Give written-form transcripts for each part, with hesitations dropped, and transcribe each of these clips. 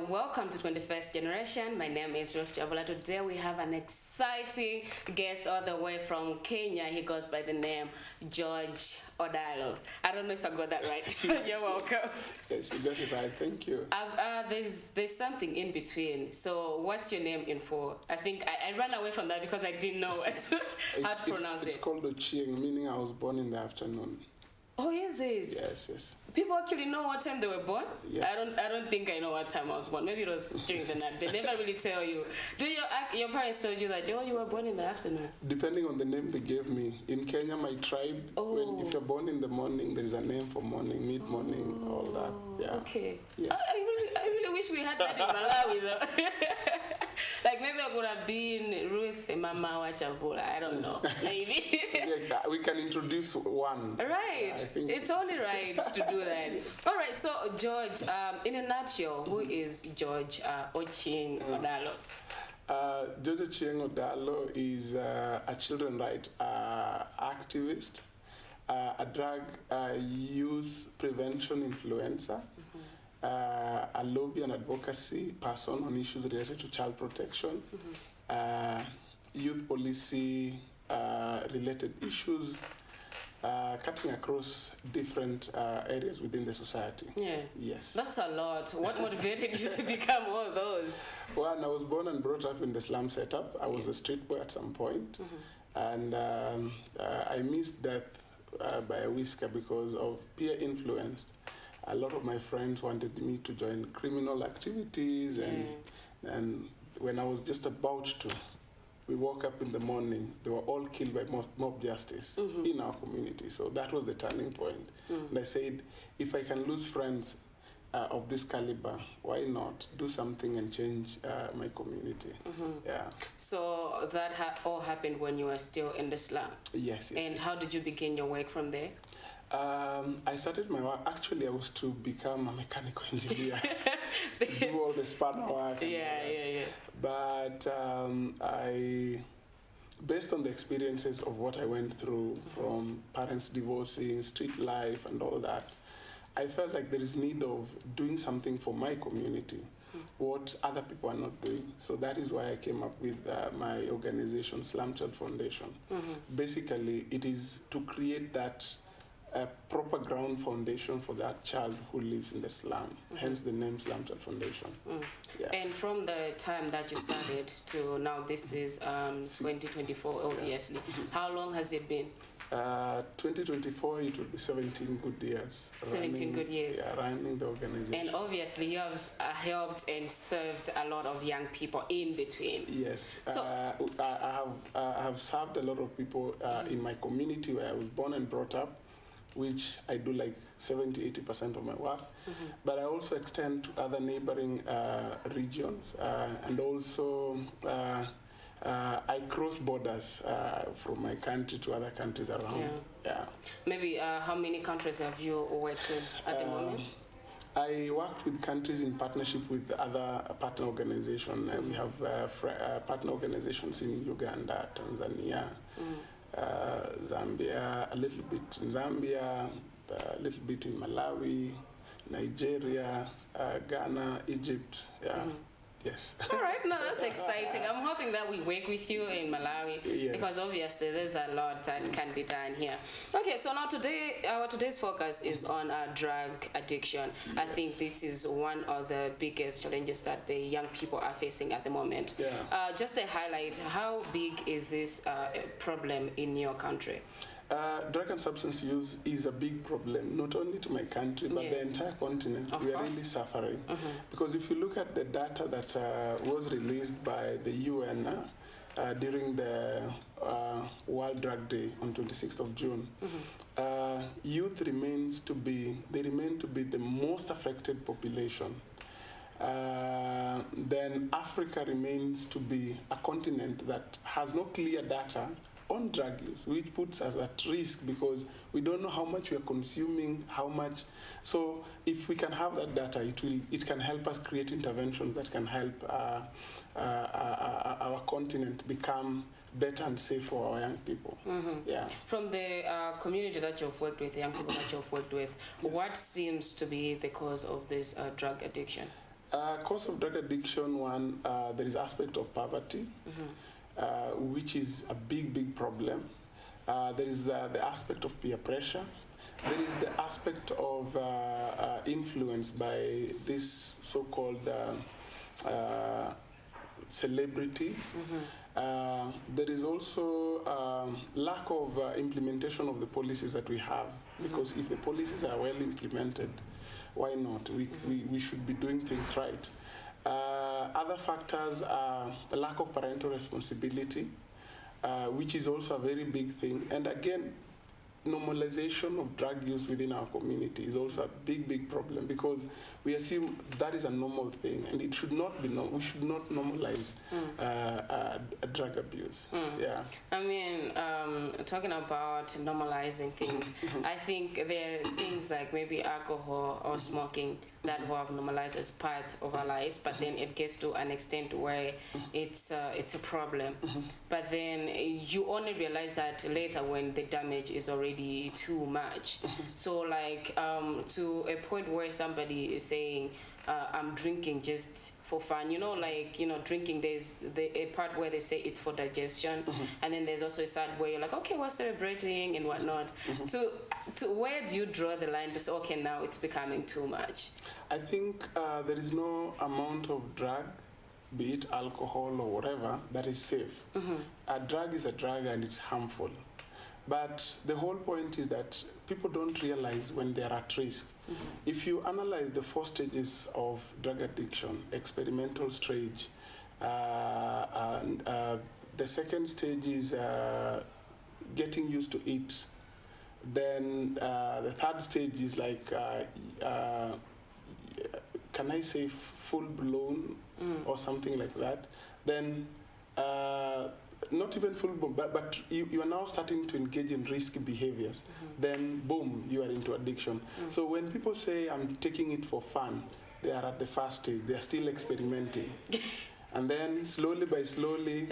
welcome to 21st Generation. My name is Ruth Javola. Today we have an exciting guest all the way from Kenya. He goes by the name George Odalo. I don't know if I got that right. You're welcome. Yes, you got it right. Thank you. There's something in between. So what's your name in full? I think I ran away from that because I didn't know how to pronounce it. It's called Ochieng, meaning I was born in the afternoon. Oh, is it? Yes. People actually know what time they were born? Yes. I don't think I know what time I was born. Maybe it was during the night. They never really tell you. Do your parents told you that, you were born in the afternoon? Depending on the name they gave me. In Kenya, my tribe, if you're born in the morning, there is a name for morning, mid-morning, all that. Yeah. Okay. Yes. I really wish we had that in Malawi, though. Like maybe I could have been Ruth Mama Wachavula. I don't know. Maybe. Yeah, we can introduce one. Right. It's only right to do that. All right. So George, in a nutshell, who is George Ochieng Odalo? George Ochieng Odalo is a children rights activist, a drug use prevention influencer. A lobby and advocacy person on issues related to child protection, youth policy related issues, cutting across different areas within the society. Yeah. Yes. That's a lot. What motivated you to become all those? Well, I was born and brought up in the slum setup. I was a street boy at some point, and I missed death by a whisker because of peer influence. A lot of my friends wanted me to join criminal activities, and when I was just about to, we woke up in the morning, they were all killed by mob justice in our community. So that was the turning point. And I said, if I can lose friends of this caliber, why not do something and change my community? Yeah. So that all happened when you were still in the slum? Yes. And how did you begin your work from there? I started my work, actually I was to become a mechanical engineer, do all the spanner work. Yeah. But based on the experiences of what I went through, from parents divorcing, street life and all that, I felt like there is need of doing something for my community, what other people are not doing. So that is why I came up with my organization, Slum Child Foundation. Basically, it is to create that a proper ground foundation for that child who lives in the slum, hence the name Slum Child Foundation. Yeah. And from the time that you started to now, this is 2024, obviously. How long has it been? 2024, it will be 17 good years. 17 good years. Yeah, running the organization. And obviously, you have helped and served a lot of young people in between. Yes. So, I have served a lot of people in my community where I was born and brought up, which I do like 70-80% of my work. But I also extend to other neighboring regions, and also I cross borders from my country to other countries around. Yeah. Maybe how many countries have you worked in at the moment? I worked with countries in partnership with other partner organizations. We have partner organizations in Uganda, Tanzania, Zambia, a little bit in Zambia, a little bit in Malawi, Nigeria, Ghana, Egypt. Yes. All right, no, that's exciting. I'm hoping that we work with you in Malawi, because obviously there's a lot that can be done here. Okay, so now today's focus is on drug addiction. I think this is one of the biggest challenges that the young people are facing at the moment. Just a highlight, how big is this problem in your country? Drug and substance use is a big problem, not only to my country, but the entire continent. We are really suffering. Because if you look at the data that was released by the UN during the World Drug Day on 26th of June, youth remain to be the most affected population. Then Africa remains to be a continent that has no clear data on drug use, which puts us at risk because we don't know how much we are consuming, how much. So if we can have that data, it can help us create interventions that can help our continent become better and safe for our young people. Yeah. From the community that you've worked with, young people that you've worked with, what seems to be the cause of this drug addiction? Cause of drug addiction, one, there is aspect of poverty, which is a big problem. There is the aspect of peer pressure. There is the aspect of influence by these so-called celebrities. There is also lack of implementation of the policies that we have, because if the policies are well implemented, why not? We should be doing things right. Other factors are the lack of parental responsibility, which is also a very big thing. And again, normalization of drug use within our community is also a big problem, because we assume that is a normal thing, and it should not be. We should not normalize drug abuse. Yeah. I mean, talking about normalizing things, I think there are things like maybe alcohol or smoking that we have normalized as part of our lives, but then it gets to an extent where it's a problem. But then you only realize that later when the damage is already too much. So like to a point where somebody is saying, I'm drinking just for fun, drinking, there's a part where they say it's for digestion, and then there's also a side where you're like, okay, we're celebrating and whatnot. To where do you draw the line to say, okay, now it's becoming too much? I think there is no amount of drug, be it alcohol or whatever, that is safe. A drug is a drug and it's harmful. But the whole point is that people don't realize when they're at risk. If you analyze the 4 stages of drug addiction, experimental stage, and, the second stage is getting used to it. Then the third stage is like, can I say full blown or something like that? Then not even full blown, but you are now starting to engage in risky behaviors. Then boom, you are into addiction. So when people say I'm taking it for fun, they are at the first stage. They are still experimenting. And then slowly by slowly,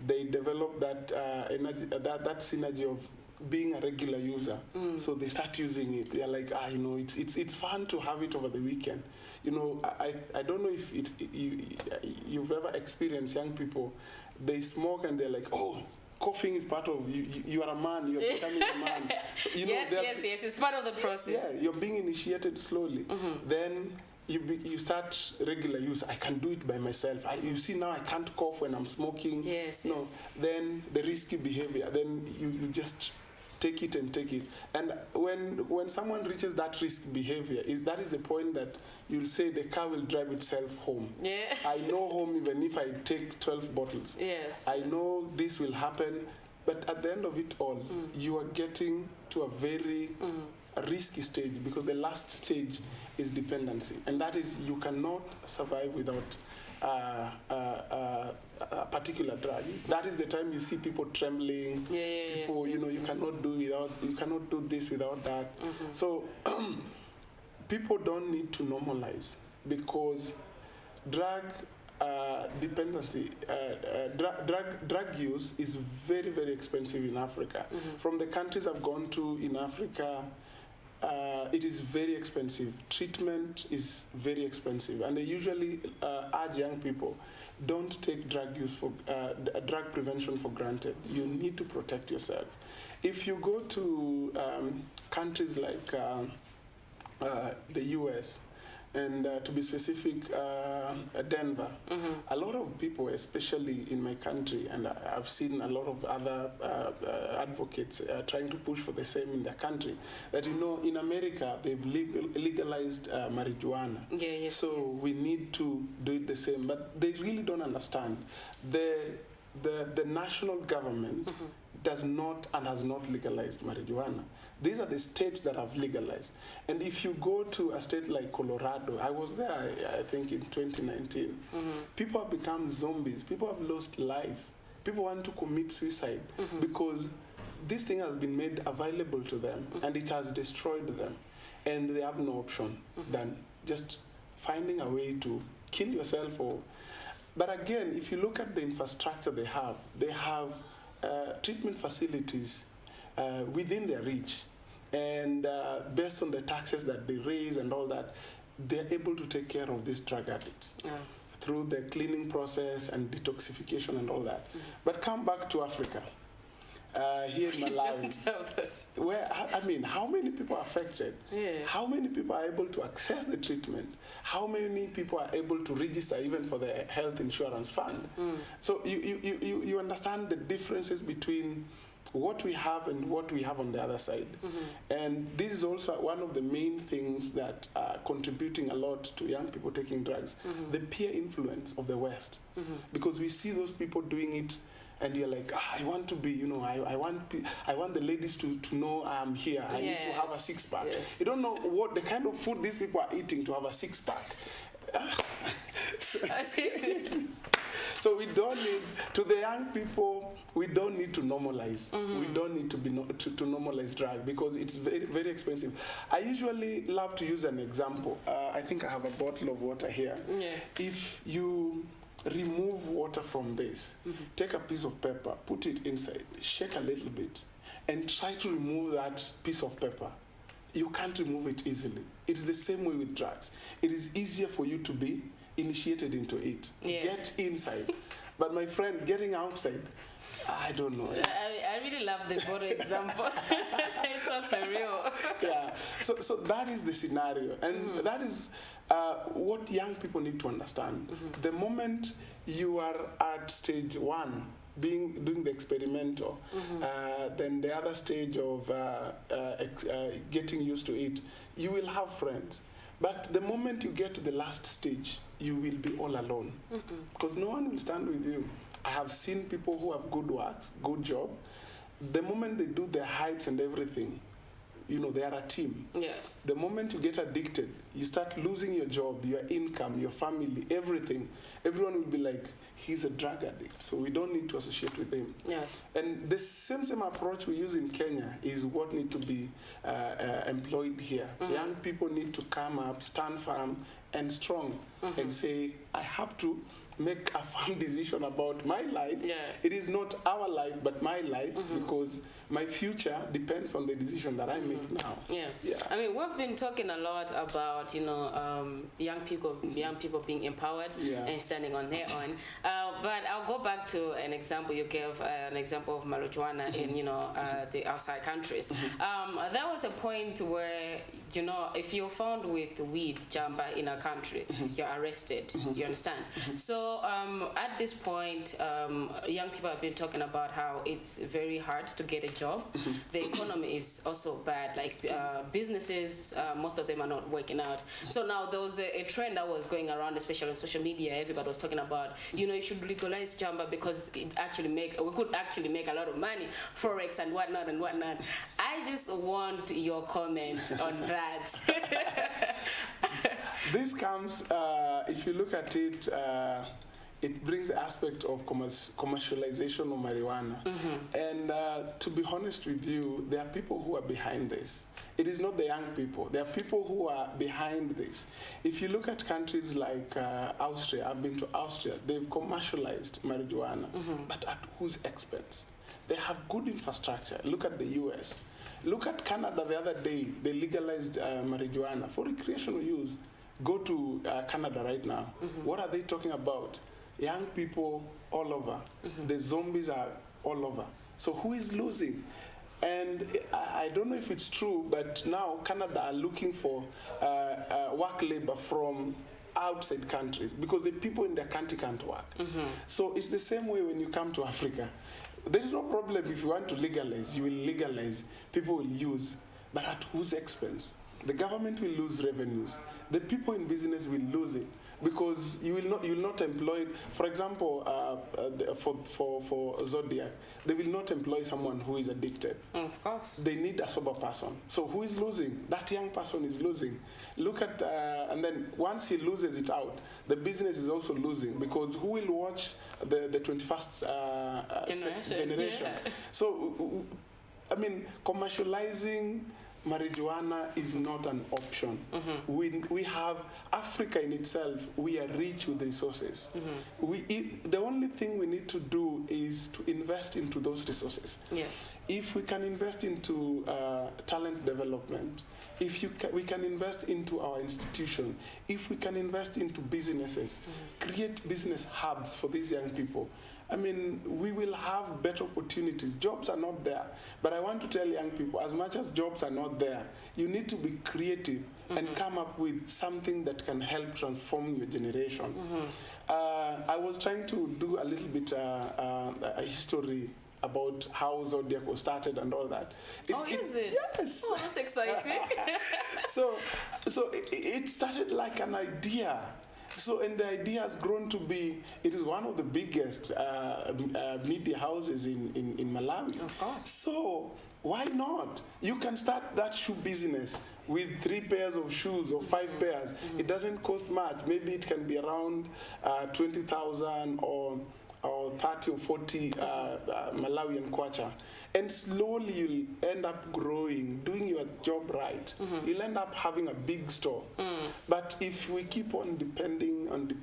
they develop that that synergy of being a regular user. So they start using it. They're like, it's fun to have it over the weekend. I don't know if you've ever experienced young people, they smoke and they're like, oh, coughing is part of you. You are a man. You are becoming a man. So, yes, it's part of the process. Yeah, you're being initiated slowly. Then you start regular use. I can do it by myself. You see now I can't cough when I'm smoking. Yes. Then the risky behavior. Then you just take it. And when someone reaches that risk behavior, that is the point that you'll say the car will drive itself home. Yeah. I know home even if I take 12 bottles. Yes. I know this will happen, but at the end of it all, you are getting to a very risky stage, because the last stage is dependency, and that is you cannot survive without a particular drug. That is the time you see people trembling. People, you cannot do this without that. So people don't need to normalize, because drug dependency, drug use is very, very expensive in Africa. From the countries I've gone to in Africa, it is very expensive. Treatment is very expensive, and they usually urge young people, don't take drug prevention for granted. You need to protect yourself. If you go to countries like the US, and to be specific, Denver, a lot of people, especially in my country, and I've seen a lot of other advocates trying to push for the same in their country, that in America they've legalized marijuana. So we need to do it the same, but they really don't understand. The national government does not and has not legalized marijuana. These are the states that have legalized. And if you go to a state like Colorado, I was there, I think, in 2019, people have become zombies. People have lost life. People want to commit suicide because this thing has been made available to them and it has destroyed them. And they have no option than just finding a way to kill yourself. But again, if you look at the infrastructure they have treatment facilities within their reach. And based on the taxes that they raise and all that, they're able to take care of these drug addicts through the cleaning process and detoxification and all that. But come back to Africa. Here in Malawi, where, I mean, how many people are affected? Yeah. How many people are able to access the treatment? How many people are able to register even for the health insurance fund? So you understand the differences between what we have and what we have on the other side. And this is also one of the main things that are contributing a lot to young people taking drugs, the peer influence of the West. Because we see those people doing it, and you're like, I want to be, you know, I want the ladies to know I'm here. I need to have a six-pack. You don't know what the kind of food these people are eating to have a six-pack. So we don't need, to the young people, we don't need to normalize. We don't need to be to normalize drug because it's very, very expensive. I usually love to use an example. I think I have a bottle of water here. If you remove water from this, take a piece of paper, put it inside, shake a little bit, and try to remove that piece of paper. You can't remove it easily. It's the same way with drugs. It is easier for you to be initiated into it. Get inside. But my friend, getting outside, I don't know. I really love the bottle example. It's so surreal. So that is the scenario. And that is what young people need to understand. The moment you are at stage one, doing the experimental, then the other stage of getting used to it, you will have friends. But the moment you get to the last stage, you will be all alone. Because no one will stand with you. I have seen people who have good works, good job. The moment they do their heights and everything, you know, they are a team. The moment you get addicted, you start losing your job, your income, your family, everything. Everyone will be like, he's a drug addict, so we don't need to associate with him. And the same approach we use in Kenya is what need to be employed here. Young people need to come up, stand firm and strong, and say, I have to make a firm decision about my life. It is not our life, but my life, because my future depends on the decision that I make now. I mean, we've been talking a lot about, you know, young people being empowered and standing on their own. But I'll go back to an example you gave, an example of marijuana in, you know, the outside countries. There was a point where, you know, if you're found with weed jamba in a country, you're arrested. You understand? So at this point, young people have been talking about how it's very hard to get a job. The economy is also bad. Like businesses, most of them are not working out. So now there was a trend that was going around, especially on social media. Everybody was talking about, you know, you should legalize jamba because we could actually make a lot of money, forex and whatnot and whatnot. I just want your comment on that. This comes, if you look at it, it brings the aspect of commercialization of marijuana. And to be honest with you, there are people who are behind this. It is not the young people. There are people who are behind this. If you look at countries like Austria, I've been to Austria, they've commercialized marijuana, but at whose expense? They have good infrastructure. Look at the US. Look at Canada the other day. They legalized marijuana for recreational use. Go to Canada right now. What are they talking about? Young people all over. The zombies are all over. So who is losing? And I don't know if it's true, but now Canada are looking for work labor from outside countries because the people in their country can't work. So it's the same way when you come to Africa. There is no problem if you want to legalize. You will legalize. People will use. But at whose expense? The government will lose revenues. The people in business will lose it because you will not employ. For example, for Zodiak, they will not employ someone who is addicted. Of course. They need a sober person. So who is losing? That young person is losing. Look at and then once he loses it out, the business is also losing because who will watch the 21st generation? So I mean, commercializing marijuana is not an option. We have Africa in itself. We are rich with resources. The only thing we need to do is to invest into those resources. Yes. If we can invest into talent development, we can invest into our institution, if we can invest into businesses, create business hubs for these young people, I mean, we will have better opportunities. Jobs are not there. But I want to tell young people, as much as jobs are not there, you need to be creative and come up with something that can help transform your generation. I was trying to do a little bit a history about how Zodiak was started and all that. Is it? Yes. Oh, that's exciting. So it started like an idea. So, and the idea has grown to be, it is one of the biggest media houses in Malawi. Of course. So, why not? You can start that shoe business with 3 pairs of shoes or 5 pairs. It doesn't cost much. Maybe it can be around 20,000 or 30 or 40 Malawian kwacha. And slowly you'll end up growing, doing your job right. You'll end up having a big store. But if we keep on depending on the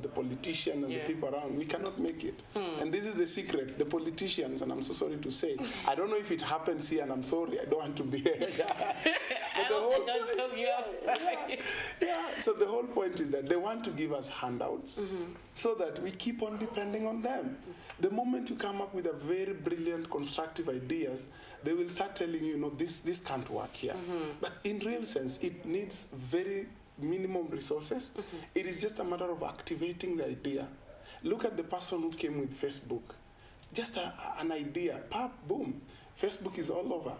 politician and the people around, we cannot make it. And this is the secret. The politicians, and I'm so sorry to say, I don't know if it happens here, and I'm sorry, I don't want to be here. I hope they don't tell you outside. So the whole point is that they want to give us handouts so that we keep on depending on them. The moment you come up with a very brilliant, constructive ideas, they will start telling you, no, this can't work here. But in real sense, it needs very minimum resources. It is just a matter of activating the idea. Look at the person who came with Facebook. Just an idea, pop, boom. Facebook is all over.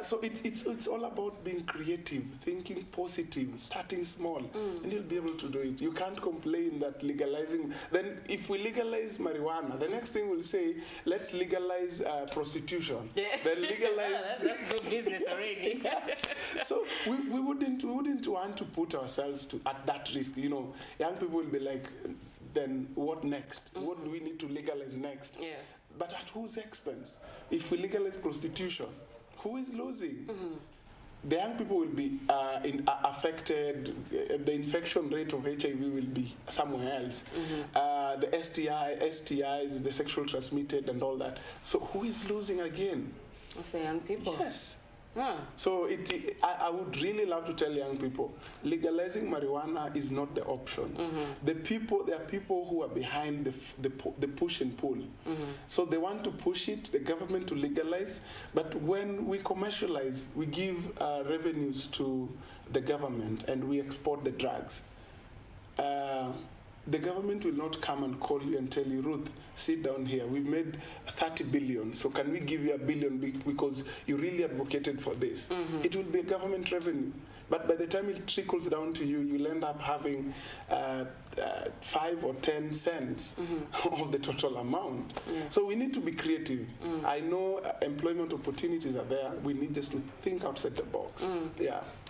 So it's all about being creative, thinking positive, starting small, and you'll be able to do it. You can't complain that legalizing. Then if we legalize marijuana, the next thing we'll say, let's legalize prostitution. Then legalize. That's good business already. So we wouldn't want to put ourselves at that risk. You know, young people will be like, then what next? What do we need to legalize next? Yes. But at whose expense? If we legalize prostitution, who is losing? The young people will be affected. The infection rate of HIV will be somewhere else. The STIs, the sexual transmitted and all that. So who is losing again? It's the young people. Yes. So I would really love to tell young people, legalizing marijuana is not the option. There are people who are behind the push and pull. So they want to push it, the government to legalize, but when we commercialize, we give revenues to the government and we export the drugs. The government will not come and call you and tell you, Ruth, sit down here. We've made 30 billion, so can we give you $1 billion because you really advocated for this? It will be a government revenue. But by the time it trickles down to you, you'll end up having 5 or 10 cents of the total amount. So we need to be creative. I know employment opportunities are there. We need just to think outside the box.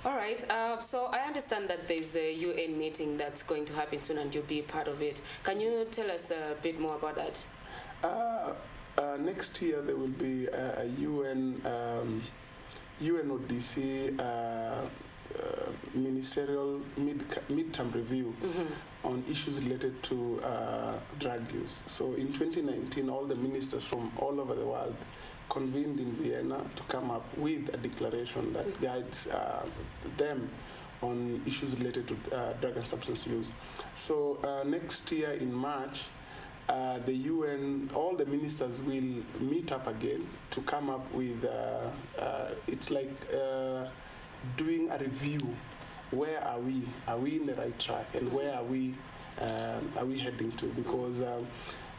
All right. So I understand that there's a UN meeting that's going to happen soon and you'll be a part of it. Can you tell us a bit more about that? Next year there will be a UNODC ministerial midterm review on issues related to drug use. So in 2019, all the ministers from all over the world convened in Vienna to come up with a declaration that guides them on issues related to drug and substance use. So next year in March, the UN, all the ministers will meet up again to come up with, it's like doing a review. Where are we? Are we in the right track? And where are we heading to? Because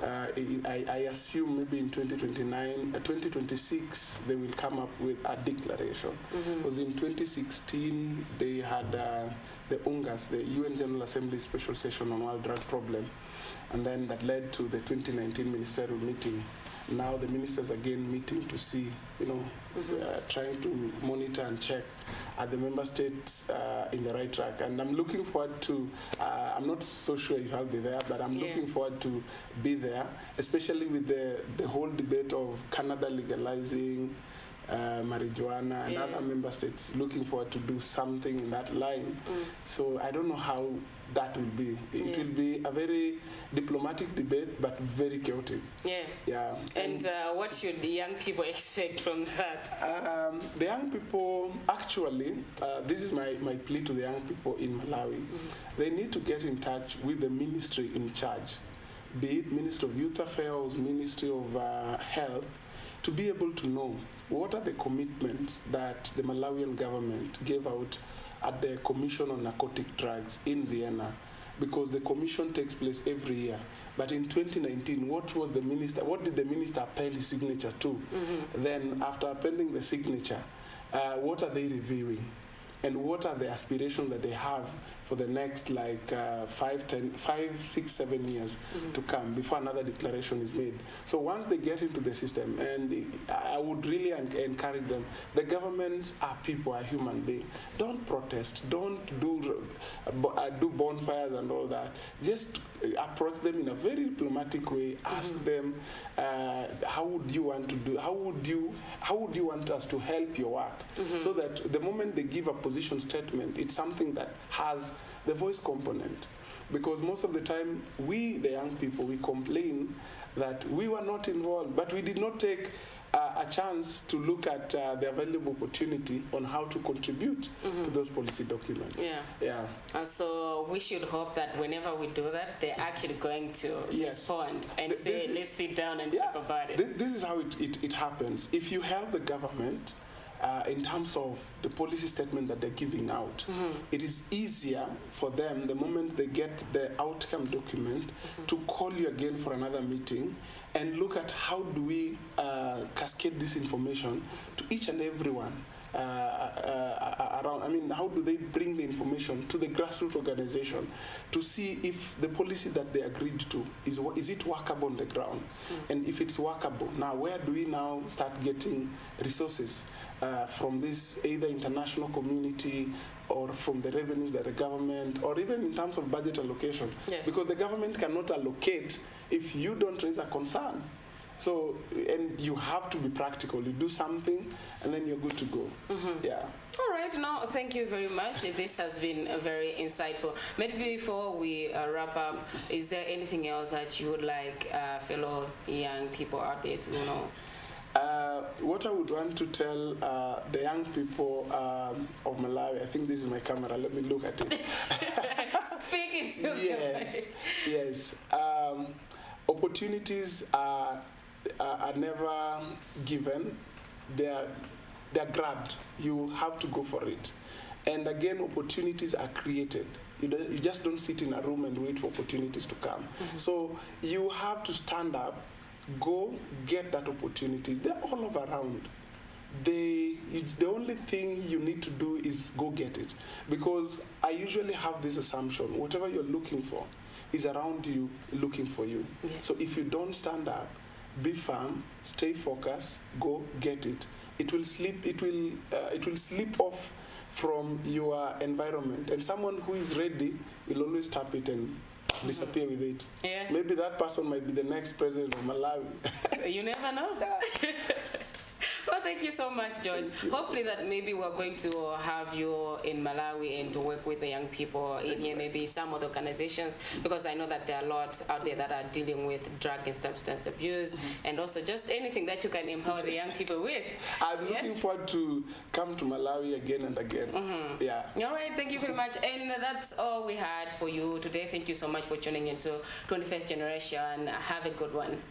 I assume maybe in 2026 they will come up with a declaration. Because in 2016 they had the UNGAS, the UN General Assembly Special Session on World Drug Problem, and then that led to the 2019 ministerial meeting. Now the ministers again meeting to see, trying to monitor and check are the member states in the right track. And I'm looking forward to, I'm not so sure if I'll be there, but I'm looking forward to be there, especially with the whole debate of Canada legalizing, marijuana, and other member states looking forward to do something in that line. So I don't know how that will be. It will be a very diplomatic debate, but very chaotic. Yeah. And what should the young people expect from that? The young people, actually, this is my plea to the young people in Malawi. They need to get in touch with the ministry in charge, be it Ministry of Youth Affairs, Ministry of Health, to be able to know what are the commitments that the Malawian government gave out at the Commission on Narcotic Drugs in Vienna, because the commission takes place every year. But in 2019, what did the minister append his signature to? Then after appending the signature, what are they reviewing? And what are the aspirations that they have for the next 5, 6, 7 years to come before another declaration is made? So once they get into the system, and I would really encourage them, the governments are people, are human beings. Don't protest, don't do bonfires and all that. Just approach them in a very diplomatic way. Ask them, how would you want to do? How would you want us to help your work? So that the moment they give a position statement, it's something that has the voice component. Because most of the time, we, the young people, we complain that we were not involved, but we did not take a chance to look at the available opportunity on how to contribute to those policy documents. So we should hope that whenever we do that, they're actually going to respond and say, let's sit down and talk about it. This is how it happens. If you help the government in terms of the policy statement that they're giving out, it is easier for them, the moment they get the outcome document, to call you again for another meeting and look at how do we cascade this information to each and everyone around. I mean, how do they bring the information to the grassroots organization to see if the policy that they agreed to is it workable on the ground? And if it's workable, now where do we now start getting resources from this either international community or from the revenues that the government, or even in terms of budget allocation? Because the government cannot allocate if you don't raise a concern. So, and you have to be practical. You do something, and then you're good to go. All right. No, thank you very much. This has been very insightful. Maybe before we wrap up, is there anything else that you would like fellow young people out there to know? What I would want to tell the young people of Malawi, I think this is my camera, let me look at it. Speak it to Yes. Opportunities are never given, they're grabbed. You have to go for it. And again, opportunities are created. You just don't sit in a room and wait for opportunities to come. So you have to stand up, go get that opportunity. They're all over around. The only thing you need to do is go get it. Because I usually have this assumption, whatever you're looking for is around you looking for you. So if you don't stand up, be firm, stay focused, go get it. It will slip off from your environment, and someone who is ready will always tap it and disappear with it. Maybe that person might be the next president of Malawi. You never know. Well, thank you so much, George. Hopefully that maybe we're going to have you in Malawi and to work with the young people in here, maybe some other organizations, because I know that there are a lot out there that are dealing with drug and substance abuse, and also just anything that you can empower the young people with. I'm looking forward to come to Malawi again and again. All right, thank you very much. And that's all we had for you today. Thank you so much for tuning into 21st Generation. Have a good one.